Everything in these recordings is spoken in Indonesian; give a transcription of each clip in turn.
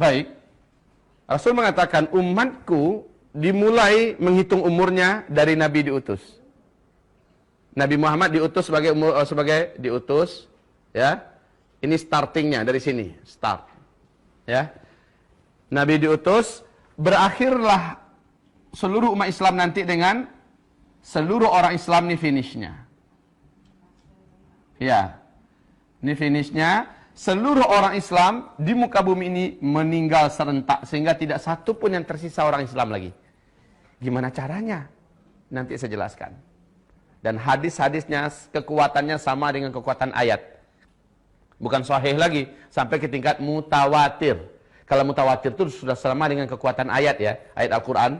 Baik. Rasul mengatakan umatku dimulai menghitung umurnya dari Nabi diutus. Nabi Muhammad diutus sebagai diutus, ya. Ini startingnya dari sini, start. Ya. Nabi diutus, berakhirlah seluruh umat Islam nanti dengan seluruh orang Islam, ini finishnya. Ya. Ini finishnya. Seluruh orang Islam di muka bumi ini meninggal serentak, sehingga tidak satu pun yang tersisa orang Islam lagi. Gimana caranya? Nanti saya jelaskan. Dan hadis-hadisnya kekuatannya sama dengan kekuatan ayat. Bukan sahih lagi, sampai ke tingkat mutawatir. Kalau mutawatir itu sudah sama dengan kekuatan ayat, ya, ayat Al-Quran.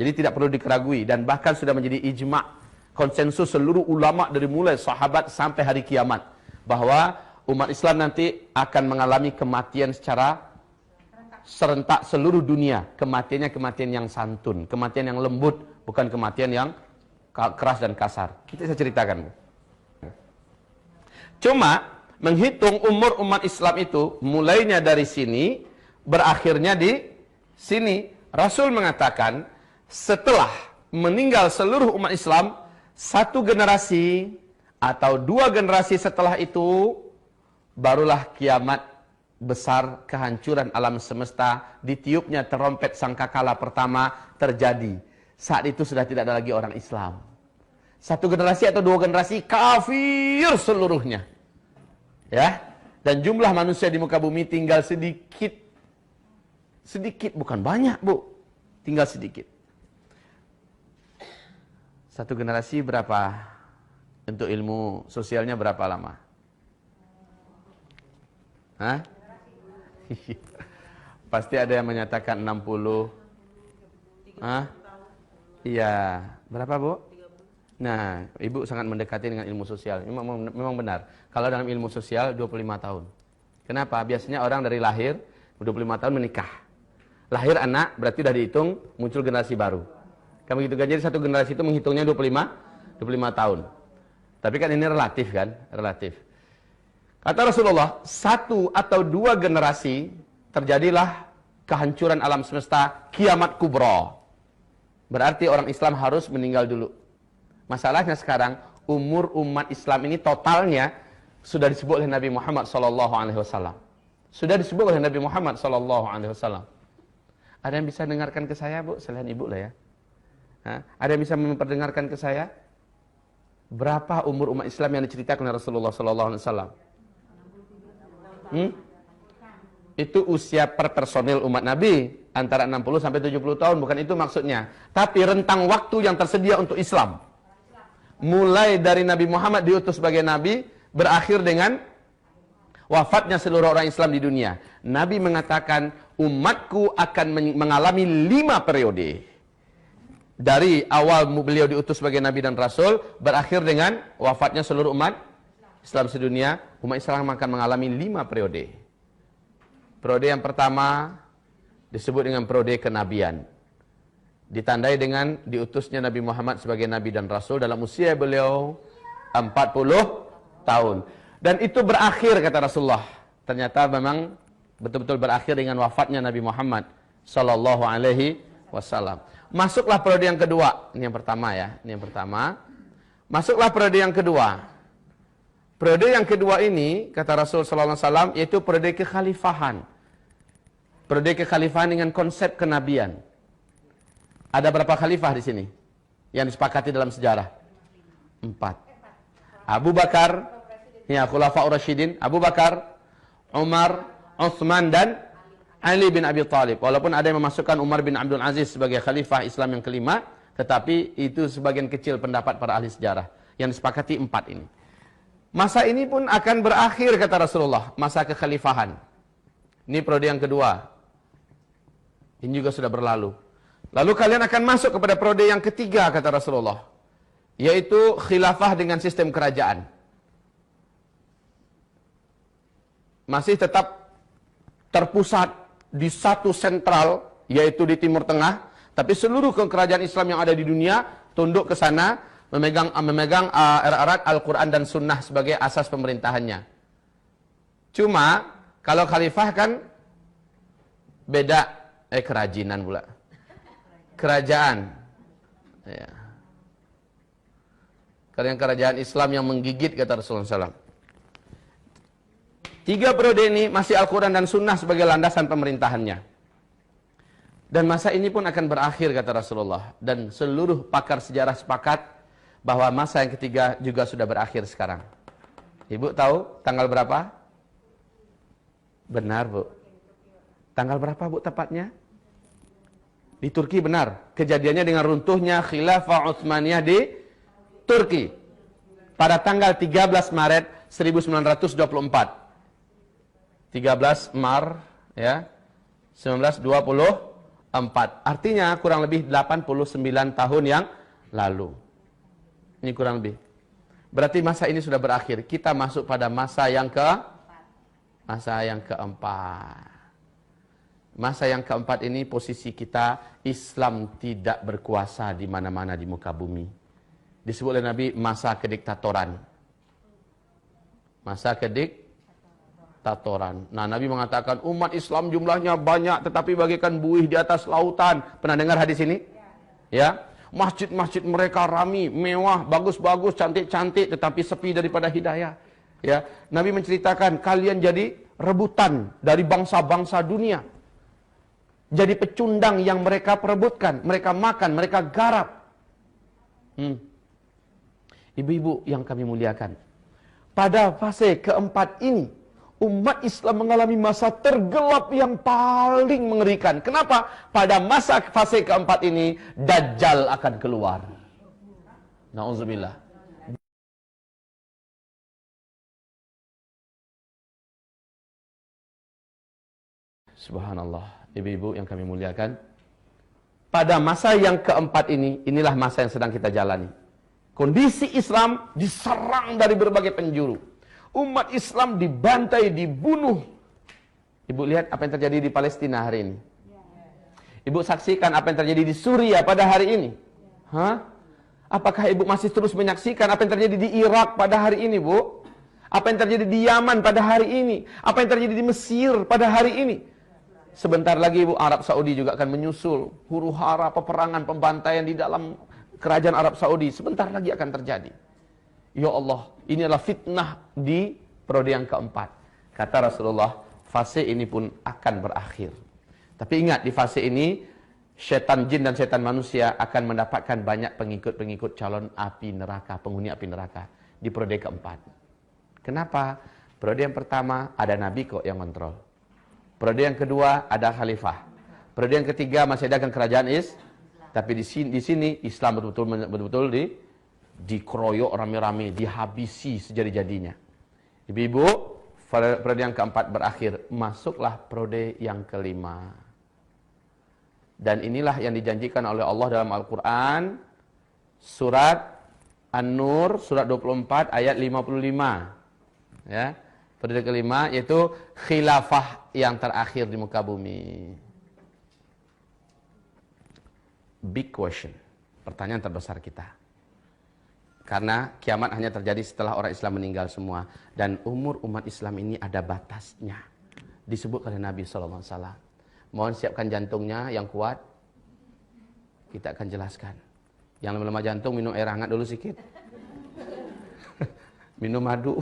Jadi tidak perlu dikeragui, dan bahkan sudah menjadi ijma', konsensus seluruh ulama dari mulai sahabat sampai hari kiamat, bahwa umat Islam nanti akan mengalami kematian secara serentak seluruh dunia. Kematiannya kematian yang santun, kematian yang lembut, bukan kematian yang keras dan kasar. Nanti saya ceritakan. Cuma menghitung umur umat Islam itu mulainya dari sini, berakhirnya di sini. Rasul mengatakan setelah meninggal seluruh umat Islam, satu generasi atau dua generasi setelah itu, barulah kiamat besar, kehancuran alam semesta, ditiupnya terompet sangkakala pertama terjadi. Saat itu sudah tidak ada lagi orang Islam. Satu generasi atau dua generasi kafir seluruhnya. Ya, dan jumlah manusia di muka bumi tinggal sedikit. Sedikit, bukan banyak, Bu. Tinggal sedikit. Satu generasi berapa? Untuk ilmu sosialnya berapa lama? Hah? Pasti ada yang menyatakan 60. Hah? Iya. Berapa, Bu? Nah, Ibu sangat mendekati dengan ilmu sosial. Memang benar. Kalau dalam ilmu sosial 25 tahun. Kenapa? Biasanya orang dari lahir 25 tahun menikah. Lahir anak berarti sudah dihitung muncul generasi baru. Kan begitu kan? Jadi satu generasi itu menghitungnya 25 tahun. Tapi kan ini relatif kan? Relatif. Kata Rasulullah, satu atau dua generasi terjadilah kehancuran alam semesta, kiamat kubra. Berarti orang Islam harus meninggal dulu. Masalahnya sekarang, umur umat Islam ini totalnya sudah disebut oleh Nabi Muhammad SAW. Sudah disebut oleh Nabi Muhammad SAW. Ada yang bisa dengarkan ke saya, Bu? Selain Ibu lah ya. Ada yang bisa memperdengarkan ke saya? Berapa umur umat Islam yang diceritakan oleh Rasulullah SAW? Itu usia per personil umat Nabi antara 60 sampai 70 tahun, bukan itu maksudnya. Tapi rentang waktu yang tersedia untuk Islam. Mulai dari Nabi Muhammad diutus sebagai nabi, berakhir dengan wafatnya seluruh orang Islam di dunia. Nabi mengatakan, umatku akan mengalami 5 periode. Dari awal beliau diutus sebagai nabi dan rasul, berakhir dengan wafatnya seluruh umat Islam sedunia, umat Islam akan mengalami 5 periode. Periode yang pertama disebut dengan periode kenabian. Ditandai dengan diutusnya Nabi Muhammad sebagai nabi dan rasul dalam usia beliau 40 tahun. Dan itu berakhir, kata Rasulullah. Ternyata memang betul-betul berakhir dengan wafatnya Nabi Muhammad sallallahu alaihi wasallam. Masuklah periode yang kedua. Ini yang pertama ya, ini yang pertama. Masuklah periode yang kedua. Periode yang kedua ini, kata Rasul sallallahu alaihi wasallam, yaitu periode kekhalifahan. Periode kekhalifahan dengan konsep kenabian. Ada berapa khalifah di sini yang disepakati dalam sejarah? 4. Abu Bakar, ya, Khulafaur Rasyidin, Abu Bakar, Umar, Utsman dan Ali bin Abi Thalib. Walaupun ada yang memasukkan Umar bin Abdul Aziz sebagai khalifah Islam yang kelima, tetapi itu sebagian kecil pendapat para ahli sejarah. Yang disepakati 4 ini. Masa ini pun akan berakhir, kata Rasulullah, masa kekhalifahan. Ini periode yang kedua. Ini juga sudah berlalu. Lalu kalian akan masuk kepada periode yang ketiga, kata Rasulullah, yaitu khilafah dengan sistem kerajaan. Masih tetap terpusat di satu sentral, yaitu di Timur Tengah, tapi seluruh kerajaan Islam yang ada di dunia tunduk ke sana, memegang erat-erat Al-Quran dan Sunnah sebagai asas pemerintahannya. Cuma kalau khalifah kan Beda. Kerajinan pula. Kerajaan. Ya. Karena kerajaan Islam yang menggigit, kata Rasulullah SAW. 3 periode ini masih Al-Quran dan Sunnah sebagai landasan pemerintahannya. Dan masa ini pun akan berakhir, kata Rasulullah. Dan seluruh pakar sejarah sepakat bahwa masa yang ketiga juga sudah berakhir sekarang. Ibu tahu tanggal berapa? Benar, Bu. Tanggal berapa, Bu, tepatnya? Di Turki, benar. Kejadiannya dengan runtuhnya Khilafah Utsmaniyah di Turki. Pada tanggal 13 Maret 1924. 13 Maret ya 1924. Artinya kurang lebih 89 tahun yang lalu. Ini kurang lebih. Berarti masa ini sudah berakhir. Kita masuk pada masa yang keempat. Masa yang keempat ini posisi kita Islam tidak berkuasa di mana-mana di muka bumi. Disebut oleh Nabi masa kediktatoran. Masa kediktatoran. Nah, Nabi mengatakan umat Islam jumlahnya banyak tetapi bagaikan buih di atas lautan. Pernah dengar hadis ini? Ya. Masjid-masjid mereka rami, mewah, bagus-bagus, cantik-cantik tetapi sepi daripada hidayah. Ya. Nabi menceritakan kalian jadi rebutan dari bangsa-bangsa dunia. Jadi pecundang yang mereka perebutkan, mereka makan, mereka garap. Ibu-ibu yang kami muliakan, pada fase keempat ini, umat Islam mengalami masa tergelap yang paling mengerikan. Kenapa? Pada masa fase keempat ini, Dajjal akan keluar. Na'udzubillah. Subhanallah. Ibu-ibu yang kami muliakan, pada masa yang keempat ini, inilah masa yang sedang kita jalani. Kondisi Islam diserang dari berbagai penjuru. Umat Islam dibantai, dibunuh. Ibu lihat apa yang terjadi di Palestina hari ini. Ibu saksikan apa yang terjadi di Suriah pada hari ini. Apakah ibu masih terus menyaksikan apa yang terjadi di Irak pada hari ini, Bu? Apa yang terjadi di Yaman pada hari ini? Apa yang terjadi di Mesir pada hari ini? Sebentar lagi, Bu, Arab Saudi juga akan menyusul. Huru-hara, peperangan, pembantaian di dalam kerajaan Arab Saudi. Sebentar lagi akan terjadi. Ya Allah, ini adalah fitnah di periode yang keempat. Kata Rasulullah, fase ini pun akan berakhir. Tapi ingat, di fase ini, setan jin dan setan manusia akan mendapatkan banyak pengikut-pengikut calon api neraka, penghuni api neraka. Di periode keempat. Kenapa? Periode yang pertama, ada Nabi kok yang kontrol. Periode yang kedua ada khalifah. Periode yang ketiga masih ada kerajaan tapi di sini Islam betul-betul dikeroyok rame-rame, dihabisi sejadi-jadinya. Ibu-ibu, periode yang keempat berakhir, masuklah periode yang kelima. Dan inilah yang dijanjikan oleh Allah dalam Al-Qur'an, surat An-Nur, surat 24 ayat 55. Ya. Periode kelima yaitu khilafah yang terakhir di muka bumi. Big question. Pertanyaan terbesar kita. Karena kiamat hanya terjadi setelah orang Islam meninggal semua. Dan umur umat Islam ini ada batasnya. Disebut oleh Nabi SAW. Mohon siapkan jantungnya yang kuat. Kita akan jelaskan. Yang lemah jantung minum air hangat dulu sedikit. Minum madu.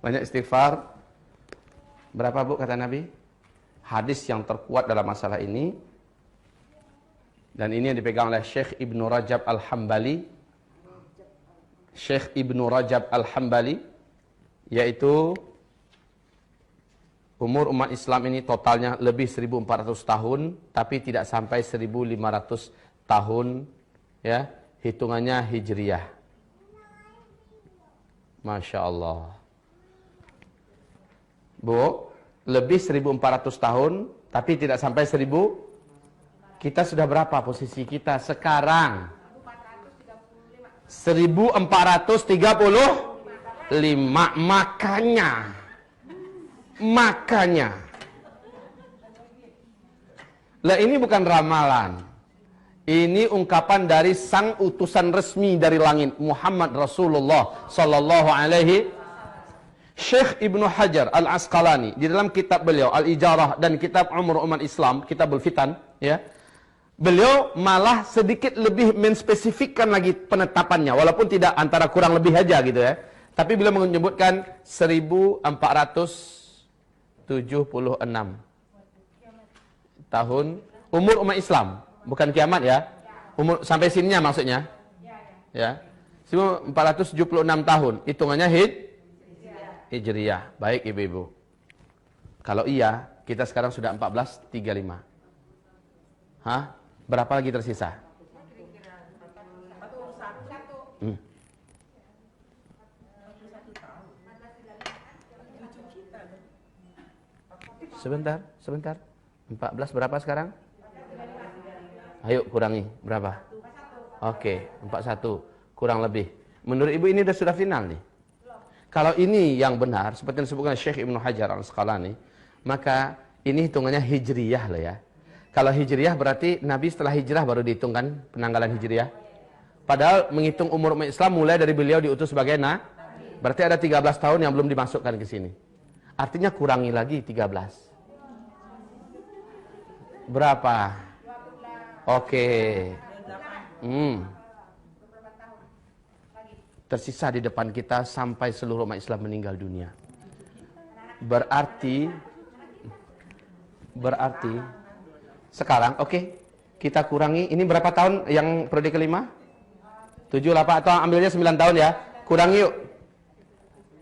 Banyak istighfar. Berapa, Bu, kata Nabi? Hadis yang terkuat dalam masalah ini. Dan ini yang dipegang oleh Syekh Ibnu Rajab Al-Hambali. Syekh Ibnu Rajab Al-Hambali. Yaitu umur umat Islam ini totalnya lebih 1400 tahun. Tapi tidak sampai 1500 tahun. Ya, hitungannya Hijriyah. Masya Allah. Bu, lebih 1400 tahun, tapi tidak sampai 1000. Kita sudah berapa posisi kita sekarang? 1435. Makanya. Lah ini bukan ramalan. Ini ungkapan dari sang utusan resmi dari langit, Muhammad Rasulullah sallallahu alaihi. Syekh Ibnu Hajar Al-Asqalani di dalam kitab beliau Al-Ijarah dan kitab Umur Umat Islam, Kitabul Fitan, ya. Beliau malah sedikit lebih menspesifikkan lagi penetapannya, walaupun tidak antara kurang lebih aja gitu ya. Tapi beliau menyebutkan 1476 tahun umur umat Islam, bukan kiamat ya. Umur sampai sininya maksudnya. Ya. 1476 tahun, hitungannya Hijriyah. Baik ibu-ibu. Kalau iya, kita sekarang sudah 1435. Hah? Berapa lagi tersisa? Sebentar. 14 berapa sekarang? Ayo kurangi, berapa? Oke, 41. Kurang lebih. Menurut ibu ini sudah final nih. Kalau ini yang benar, seperti yang disebutkan Syekh Ibnu Hajar Al-Asqalani, maka ini hitungannya Hijriyah loh ya. Kalau Hijriyah berarti Nabi setelah hijrah baru dihitungkan penanggalan Hijriyah. Padahal menghitung umur umat Islam mulai dari beliau diutus sebagai berarti ada 13 tahun yang belum dimasukkan ke sini. Artinya kurangi lagi 13. Berapa? Oke. Tersisa di depan kita sampai seluruh umat Islam meninggal dunia. Berarti sekarang kita kurangi, ini berapa tahun yang periode kelima? 7, 8 atau ambilnya 9 tahun ya. Kurangi yuk.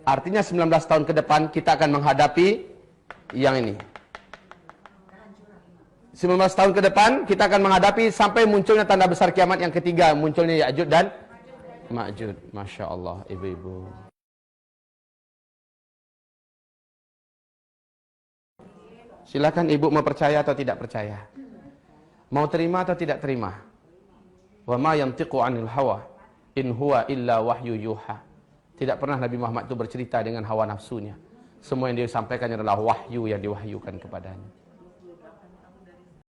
Artinya 19 tahun ke depan kita akan menghadapi yang ini. 19 tahun ke depan kita akan menghadapi sampai munculnya tanda besar kiamat yang ketiga, munculnya Ya'juj dan Ma'juj. Masya Allah ibu-ibu. Silakan ibu mau percaya atau tidak percaya. Mau terima atau tidak terima. Wa ma yantiqu 'anil hawa in huwa illa wahyu yuha. Tidak pernah Nabi Muhammad itu bercerita dengan hawa nafsunya. Semua yang dia sampaikan adalah wahyu yang diwahyukan kepadanya.